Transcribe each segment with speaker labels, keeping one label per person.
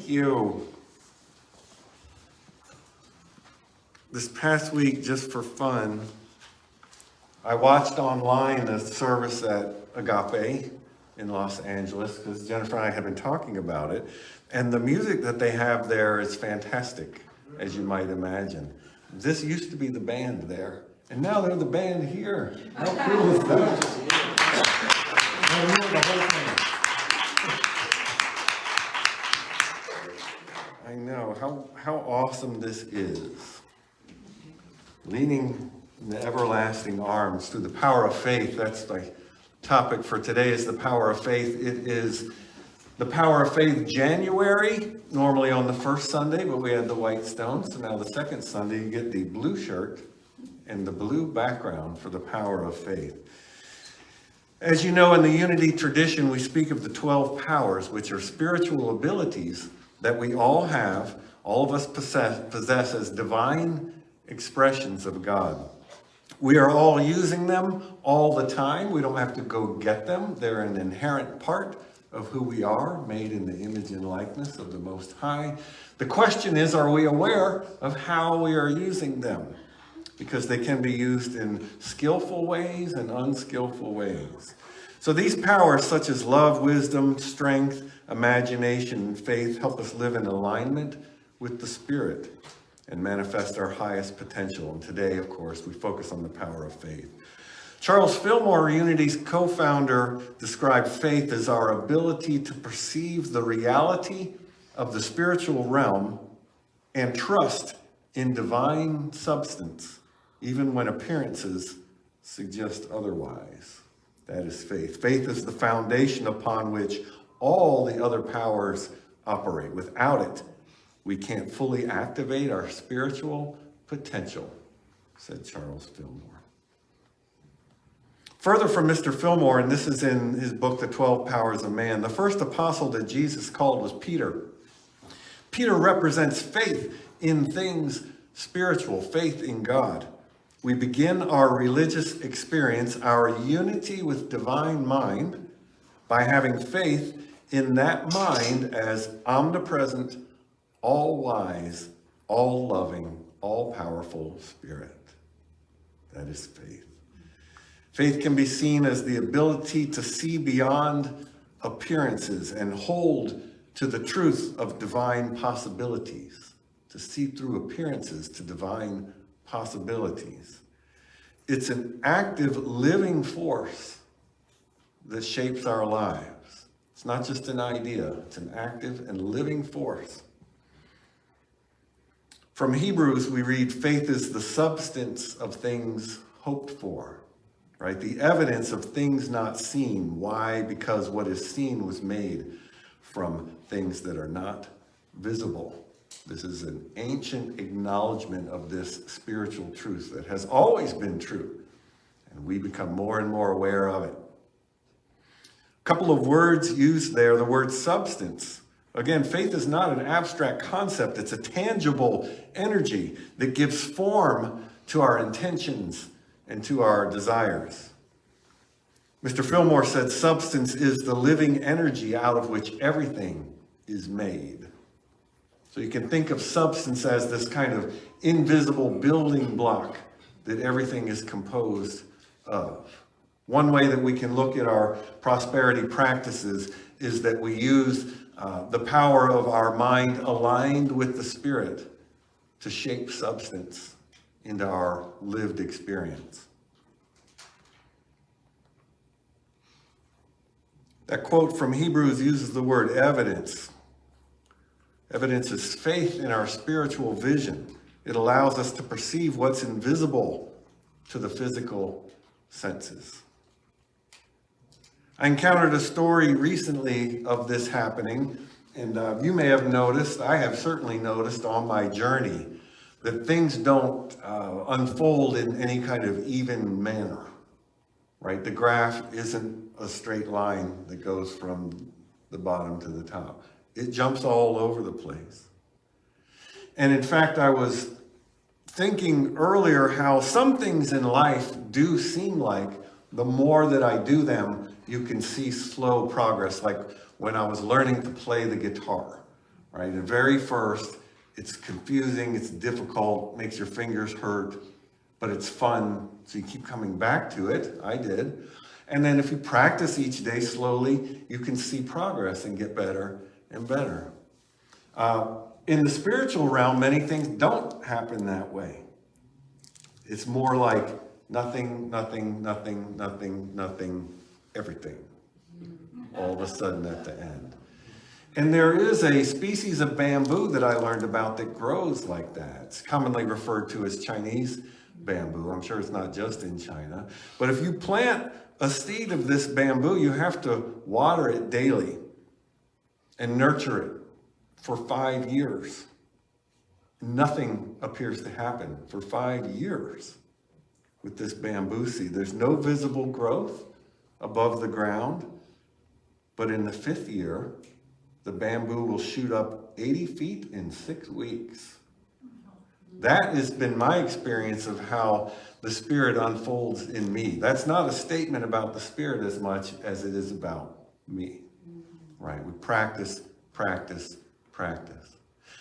Speaker 1: Thank you. This past week, just for fun, I watched online a service at Agape in Los Angeles because Jennifer and I have been talking about it. And the music that they have there is fantastic, as you might imagine. This used to be the band there, and now they're the band here. How cool is that? I know the whole thing. I know how awesome this is. Leaning in the everlasting arms through the power of faith. That's my topic for today, is the power of faith. It is the power of faith January, normally on the first Sunday, but we had the white stone. So now the second Sunday, you get the blue shirt and the blue background for the power of faith. As you know, in the Unity tradition, we speak of the 12 powers, which are spiritual abilities that we all have, all of us possess as divine expressions of God. We are all using them all the time. We don't have to go get them. They're an inherent part of who we are, made in the image and likeness of the Most High. The question is, are we aware of how we are using them? Because they can be used in skillful ways and unskillful ways. So these powers, such as love, wisdom, strength, imagination, and faith, help us live in alignment with the Spirit and manifest our highest potential. And today, of course, we focus on the power of faith. Charles Fillmore, Unity's co-founder, described faith as our ability to perceive the reality of the spiritual realm and trust in divine substance, even when appearances suggest otherwise. That is faith. Faith is the foundation upon which all the other powers operate. Without it, we can't fully activate our spiritual potential, said Charles Fillmore. Further from Mr. Fillmore, and this is in his book, The 12 Powers of Man, the first apostle that Jesus called was Peter. Peter represents faith in things spiritual, faith in God. We begin our religious experience, our unity with divine mind, by having faith in that mind as omnipresent, all-wise, all-loving, all-powerful Spirit. That is faith. Faith can be seen as the ability to see beyond appearances and hold to the truth of divine possibilities, to see through appearances to divine possibilities. It's an active living force that shapes our lives. It's not just an idea, it's an active and living force. From Hebrews, we read, faith is the substance of things hoped for, right? The evidence of things not seen. Why? Because what is seen was made from things that are not visible. This is an ancient acknowledgement of this spiritual truth that has always been true, and we become more and more aware of it. A couple of words used there, the word substance. Again, faith is not an abstract concept. It's a tangible energy that gives form to our intentions and to our desires. Mr. Fillmore said substance is the living energy out of which everything is made. So you can think of substance as this kind of invisible building block that everything is composed of. One way that we can look at our prosperity practices is that we use the power of our mind aligned with the Spirit to shape substance into our lived experience. That quote from Hebrews uses the word evidence. Evidence is faith in our spiritual vision. It allows us to perceive what's invisible to the physical senses. I encountered a story recently of this happening, and you may have noticed, I have certainly noticed on my journey, that things don't unfold in any kind of even manner, right? The graph isn't a straight line that goes from the bottom to the top. It jumps all over the place. And in fact, I was thinking earlier how some things in life do seem like the more that I do them, you can see slow progress. Like when I was learning to play the guitar, right? At very first, it's confusing, it's difficult, makes your fingers hurt, but it's fun, so you keep coming back to it. I did. And then if you practice each day slowly, you can see progress and get better and better. In the spiritual realm, many things don't happen that way. It's more like nothing, nothing, nothing, nothing, nothing, everything, all of a sudden at the end. And there is a species of bamboo that I learned about that grows like that. It's commonly referred to as Chinese bamboo. I'm sure it's not just in China. But if you plant a seed of this bamboo, you have to water it daily and nurture it for 5 years. Nothing appears to happen for 5 years with this bamboo seed. There's no visible growth above the ground, but in the 5th year, the bamboo will shoot up 80 feet in 6 weeks. That has been my experience of how the Spirit unfolds in me. That's not a statement about the Spirit as much as it is about me, right? We practice, practice, practice.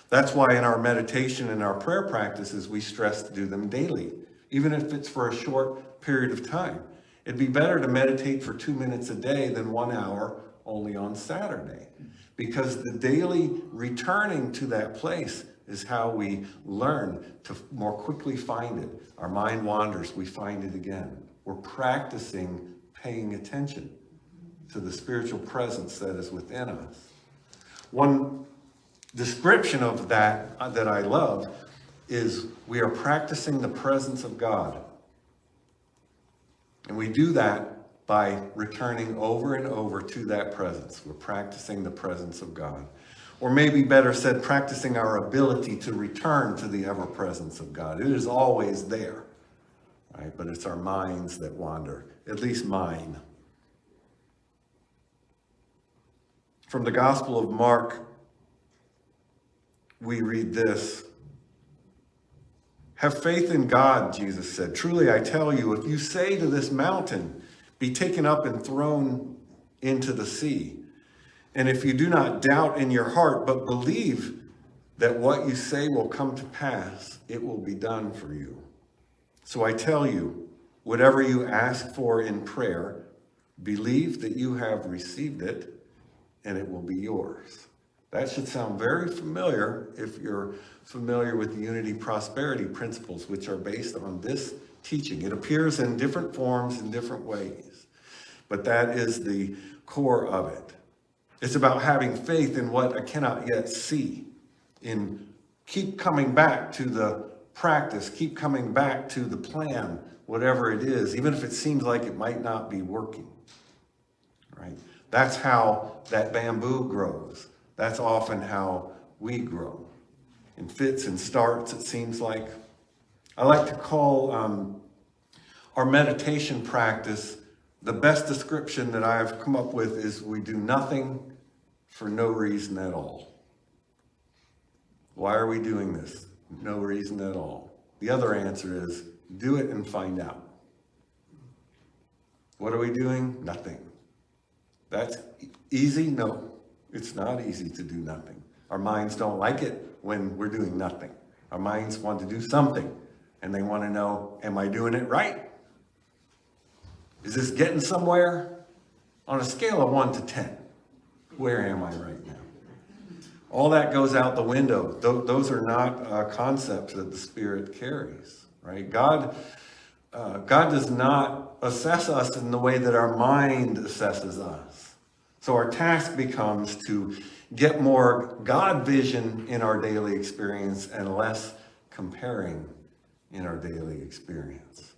Speaker 1: That's why in our meditation and our prayer practices, we stress to do them daily, even if it's for a short period of time. It'd be better to meditate for 2 minutes a day than 1 hour only on Saturday, because the daily returning to that place is how we learn to more quickly find it. Our mind wanders, we find it again. We're practicing paying attention to the spiritual presence that is within us. One description of that that I love is we are practicing the presence of God. And we do that by returning over and over to that presence. We're practicing the presence of God. Or maybe better said, practicing our ability to return to the ever presence of God. It is always there, right? But it's our minds that wander, at least mine. From the Gospel of Mark, we read this. Have faith in God, Jesus said. Truly, I tell you, if you say to this mountain, be taken up and thrown into the sea, and if you do not doubt in your heart, but believe that what you say will come to pass, it will be done for you. So I tell you, whatever you ask for in prayer, believe that you have received it, and it will be yours. That should sound very familiar if you're familiar with the unity prosperity principles, which are based on this teaching. It appears in different forms in different ways, but that is the core of it. It's about having faith in what I cannot yet see, in keep coming back to the practice, keep coming back to the plan, whatever it is, even if it seems like it might not be working, right? That's how that bamboo grows. That's often how we grow. In fits and starts, it seems like. I like to call our meditation practice, the best description that I've come up with is we do nothing for no reason at all. Why are we doing this? No reason at all. The other answer is do it and find out. What are we doing? Nothing. That's easy? No, it's not easy to do nothing. Our minds don't like it when we're doing nothing. Our minds want to do something, and they want to know, am I doing it right? Is this getting somewhere? On a scale of 1 to 10, where am I right now? All that goes out the window. Those are not concepts that the Spirit carries, right? God does not assess us in the way that our mind assesses us. So our task becomes to get more God vision in our daily experience and less comparing in our daily experience.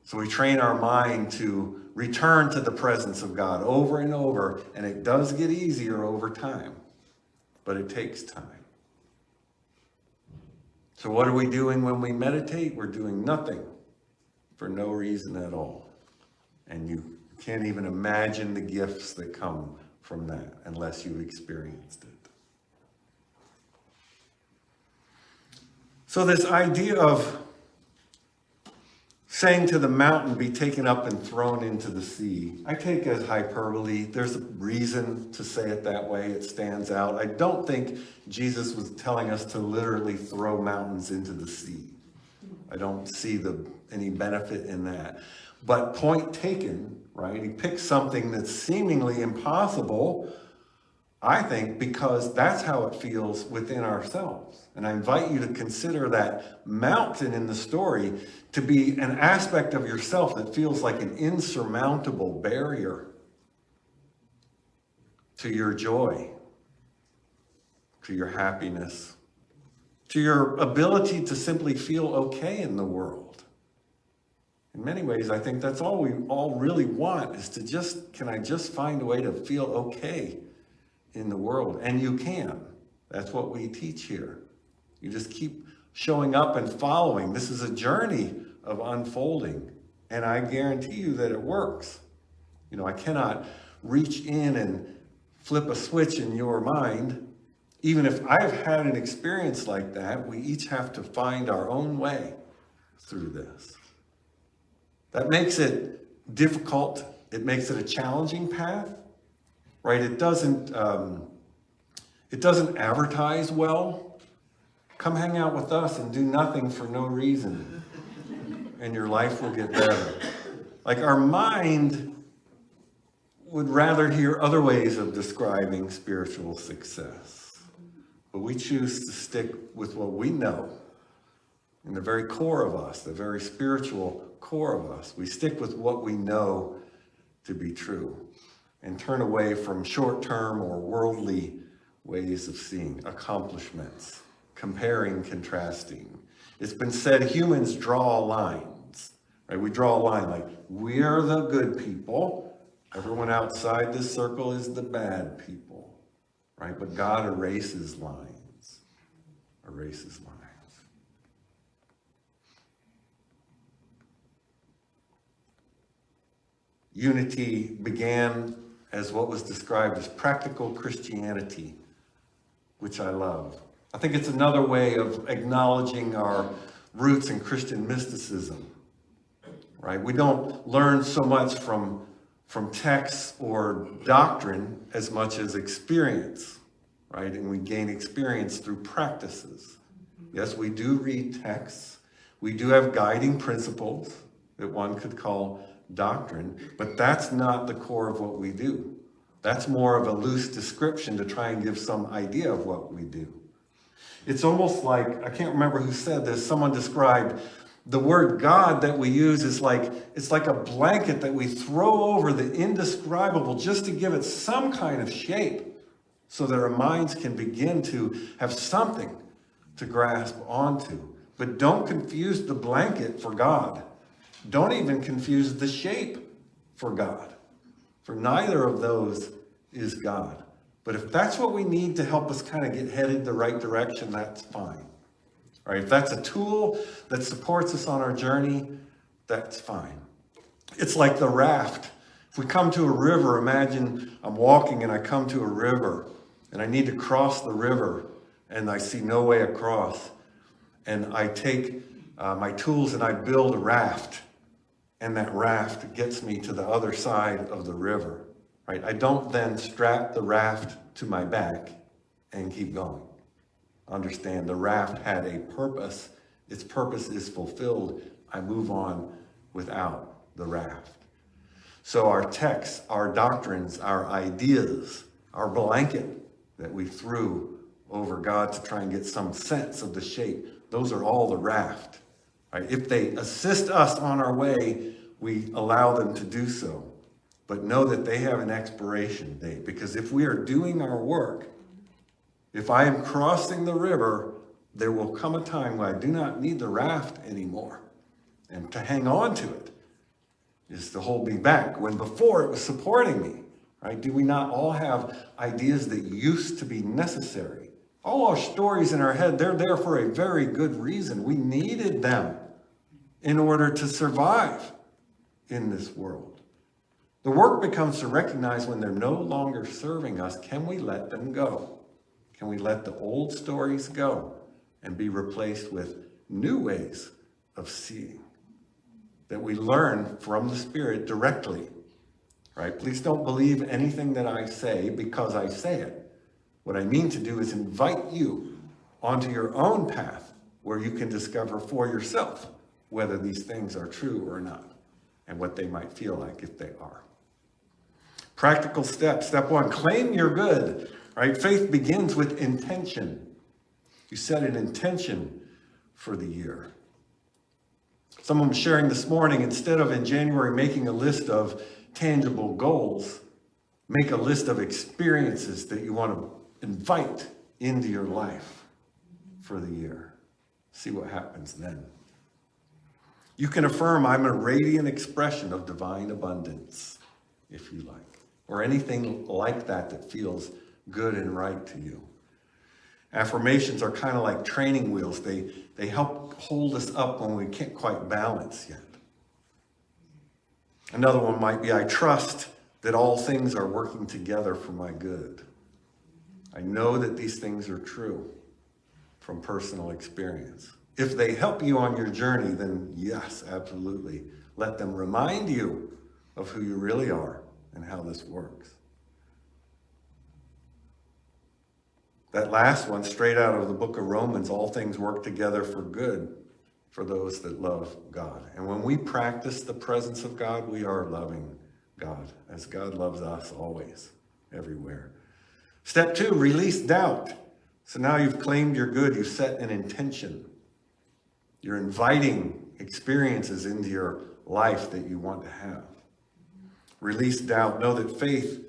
Speaker 1: So we train our mind to return to the presence of God over and over, and it does get easier over time, but it takes time. So what are we doing when we meditate? We're doing nothing for no reason at all. And you can't even imagine the gifts that come from that unless you've experienced it. So this idea of saying to the mountain, be taken up and thrown into the sea, I take as hyperbole. There's a reason to say it that way. It stands out. I don't think Jesus was telling us to literally throw mountains into the sea. I don't see any benefit in that. But point taken, right? He picked something that's seemingly impossible, I think, because that's how it feels within ourselves. And I invite you to consider that mountain in the story to be an aspect of yourself that feels like an insurmountable barrier to your joy, to your happiness, to your ability to simply feel okay in the world. In many ways, I think that's all we all really want, is to can I just find a way to feel okay in the world? And you can. That's what we teach here. You just keep showing up and following. This is a journey of unfolding, and I guarantee you that it works. You know, I cannot reach in and flip a switch in your mind. Even if I've had an experience like that, we each have to find our own way through this. That makes it difficult. It makes it a challenging path, right? It doesn't advertise well. Come hang out with us and do nothing for no reason, and your life will get better. Like, our mind would rather hear other ways of describing spiritual success. But we choose to stick with what we know in the very core of us, the very spiritual core of us. We stick with what we know to be true and turn away from short-term or worldly ways of seeing, accomplishments, comparing, contrasting. It's been said humans draw lines, right? We draw a line like, we're the good people. Everyone outside this circle is the bad people, right? But God erases lines, erases lines. Unity began as what was described as practical Christianity, which I love. I think it's another way of acknowledging our roots in Christian mysticism, right? We don't learn so much from texts or doctrine as much as experience, right? And we gain experience through practices. Yes, we do read texts. We do have guiding principles that one could call doctrine, but that's not the core of what we do. That's more of a loose description to try and give some idea of what we do. It's almost like, I can't remember who said this, someone described the word God that we use is it's like a blanket that we throw over the indescribable just to give it some kind of shape so that our minds can begin to have something to grasp onto. But don't confuse the blanket for God. Don't even confuse the shape for God. For neither of those is God. But if that's what we need to help us kind of get headed the right direction, that's fine. Right? If that's a tool that supports us on our journey, that's fine. It's like the raft. If we come to a river, imagine I'm walking and I come to a river and I need to cross the river and I see no way across. And I take my tools and I build a raft. And that raft gets me to the other side of the river. Right? I don't then strap the raft to my back and keep going. Understand, the raft had a purpose. Its purpose is fulfilled. I move on without the raft. So our texts, our doctrines, our ideas, our blanket that we threw over God to try and get some sense of the shape, those are all the raft. Right? If they assist us on our way, we allow them to do so. But know that they have an expiration date, because if we are doing our work, if I am crossing the river, there will come a time when I do not need the raft anymore. And to hang on to it is to hold me back, when before it was supporting me. Right? Do we not all have ideas that used to be necessary? All our stories in our head, they're there for a very good reason. We needed them in order to survive in this world. The work becomes to recognize when they're no longer serving us, can we let them go? Can we let the old stories go and be replaced with new ways of seeing that we learn from the Spirit directly, right? Please don't believe anything that I say because I say it. What I mean to do is invite you onto your own path where you can discover for yourself whether these things are true or not and what they might feel like if they are. Practical steps. Step 1, claim your good, right? Faith begins with intention. You set an intention for the year. Someone was sharing this morning, instead of in January making a list of tangible goals, make a list of experiences that you want to invite into your life for the year. See what happens then. You can affirm, I'm a radiant expression of divine abundance, if you like, or anything like that that feels good and right to you. Affirmations are kind of like training wheels. They help hold us up when we can't quite balance yet. Another one might be, I trust that all things are working together for my good. I know that these things are true from personal experience. If they help you on your journey, then yes, absolutely. Let them remind you of who you really are and how this works. That last one, straight out of the book of Romans, all things work together for good for those that love God. And when we practice the presence of God, we are loving God, as God loves us always, everywhere. Step 2, release doubt. So now you've claimed your good, you've set an intention. You're inviting experiences into your life that you want to have. Release doubt. Know that faith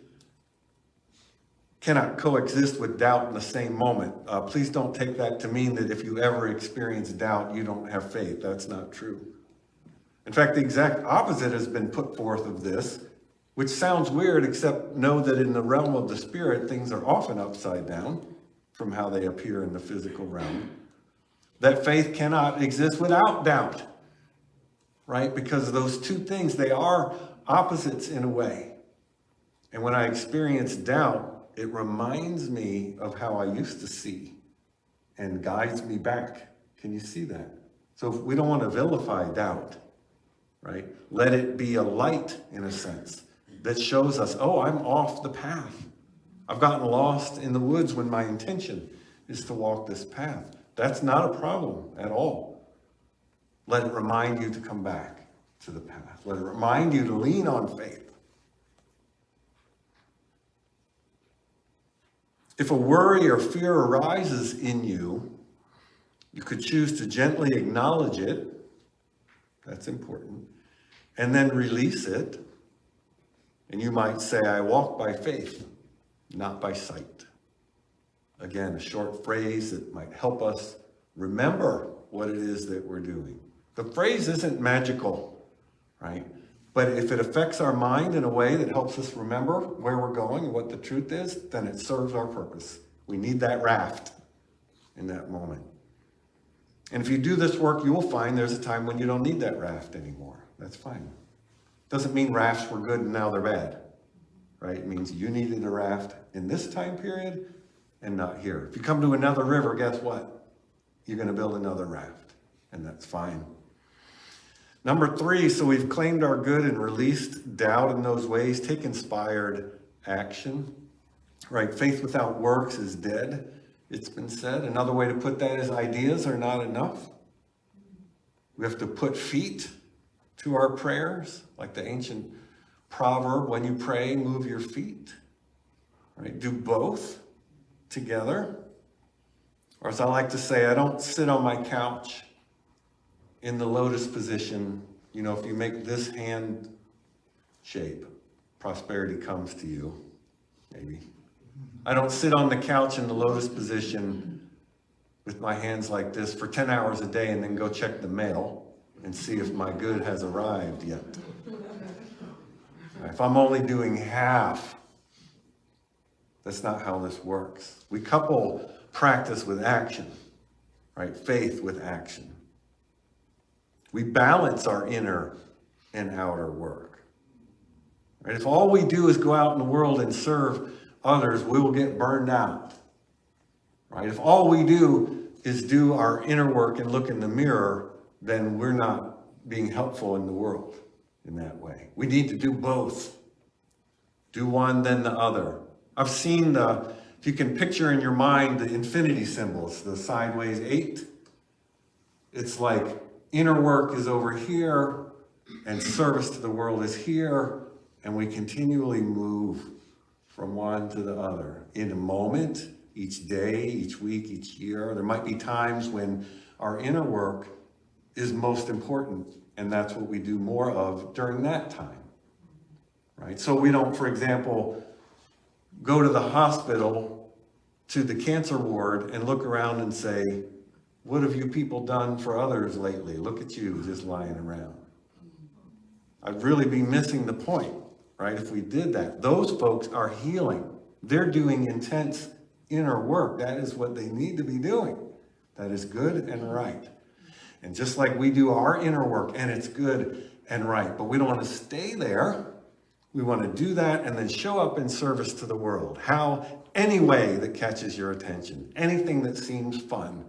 Speaker 1: cannot coexist with doubt in the same moment. Please don't take that to mean that if you ever experience doubt, you don't have faith. That's not true. In fact, the exact opposite has been put forth of this, which sounds weird, except know that in the realm of the spirit, things are often upside down from how they appear in the physical realm. That faith cannot exist without doubt, right? Because those two things, they are opposites in a way. And when I experience doubt, it reminds me of how I used to see and guides me back. Can you see that? So we don't want to vilify doubt, right? Let it be a light, in a sense, that shows us, oh, I'm off the path. I've gotten lost in the woods when my intention is to walk this path. That's not a problem at all. Let it remind you to come back to the path. Let it remind you to lean on faith. If a worry or fear arises in you, you could choose to gently acknowledge it. That's important. And then release it. And you might say, I walk by faith, not by sight. Again, a short phrase that might help us remember what it is that we're doing. The phrase isn't magical, right? But if it affects our mind in a way that helps us remember where we're going and what the truth is, then it serves our purpose. We need that raft in that moment. And if you do this work, you will find there's a time when you don't need that raft anymore. That's fine. Doesn't mean rafts were good and now they're bad, right? It means you needed a raft in this time period and not here. If you come to another river, guess what? You're going to build another raft, and that's fine. Number 3, so we've claimed our good and released doubt in those ways. Take inspired action, right? Faith without works is dead, it's been said. Another way to put that is ideas are not enough. We have to put feet to our prayers, like the ancient proverb, when you pray, move your feet, right? Do both together. Or as I like to say, I don't sit on my couch in the lotus position. You know, if you make this hand shape, prosperity comes to you, maybe. I don't sit on the couch in the lotus position with my hands like this for 10 hours a day and then go check the mail and see if my good has arrived yet. If I'm only doing half, that's not how this works. We couple practice with action, right? Faith with action. We balance our inner and outer work. Right? If all we do is go out in the world and serve others, we will get burned out. Right? If all we do is do our inner work and look in the mirror, then we're not being helpful in the world in that way. We need to do both. Do one, then the other. I've seen if you can picture in your mind the infinity symbols, the sideways 8, it's like inner work is over here and service to the world is here, and we continually move from one to the other in a moment, each day, each week, each year. There might be times when our inner work is most important, and that's what we do more of during that time, right? So we don't, for example, go to the hospital, to the cancer ward, and look around and say, what have you people done for others lately? Look at you just lying around. I'd really be missing the point, right? If we did that, those folks are healing. They're doing intense inner work. That is what they need to be doing. That is good and right. And just like we do our inner work, and it's good and right, but we don't want to stay there. We want to do that and then show up in service to the world. How? Any way that catches your attention. Anything that seems fun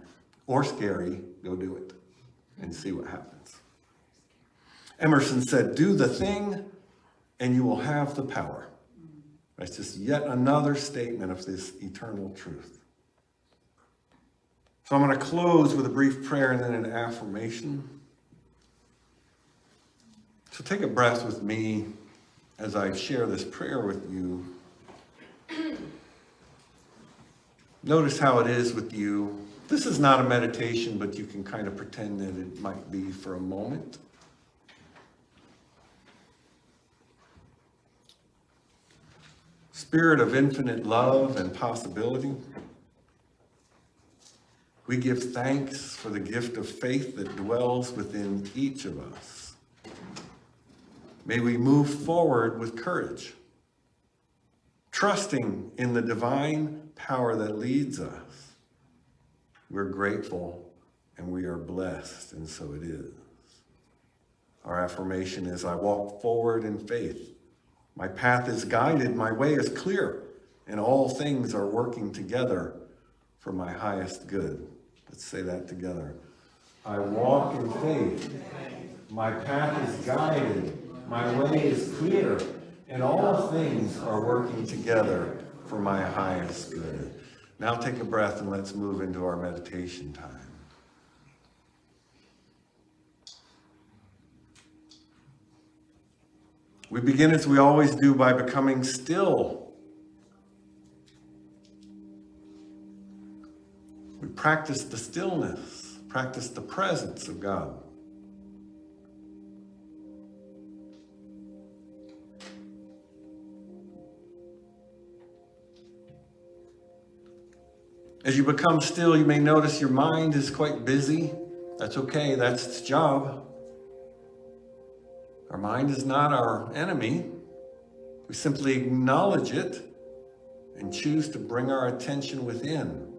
Speaker 1: or scary, go do it and see what happens. Emerson said, do the thing and you will have the power. That's just yet another statement of this eternal truth. So I'm going to close with a brief prayer and then an affirmation. So take a breath with me as I share this prayer with you. Notice how it is with you. This is not a meditation, but you can kind of pretend that it might be for a moment. Spirit of infinite love and possibility, we give thanks for the gift of faith that dwells within each of us. May we move forward with courage, trusting in the divine power that leads us. We're grateful and we are blessed, and so it is. Our affirmation is, I walk forward in faith. My path is guided, my way is clear, and all things are working together for my highest good. Let's say that together. I walk in faith. My path is guided, my way is clear, and all things are working together for my highest good. Now take a breath and let's move into our meditation time. We begin as we always do by becoming still. We practice the stillness, practice the presence of God. As you become still, you may notice your mind is quite busy. That's okay, that's its job. Our mind is not our enemy. We simply acknowledge it and choose to bring our attention within,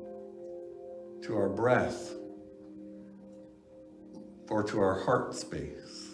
Speaker 1: to our breath, or to our heart space.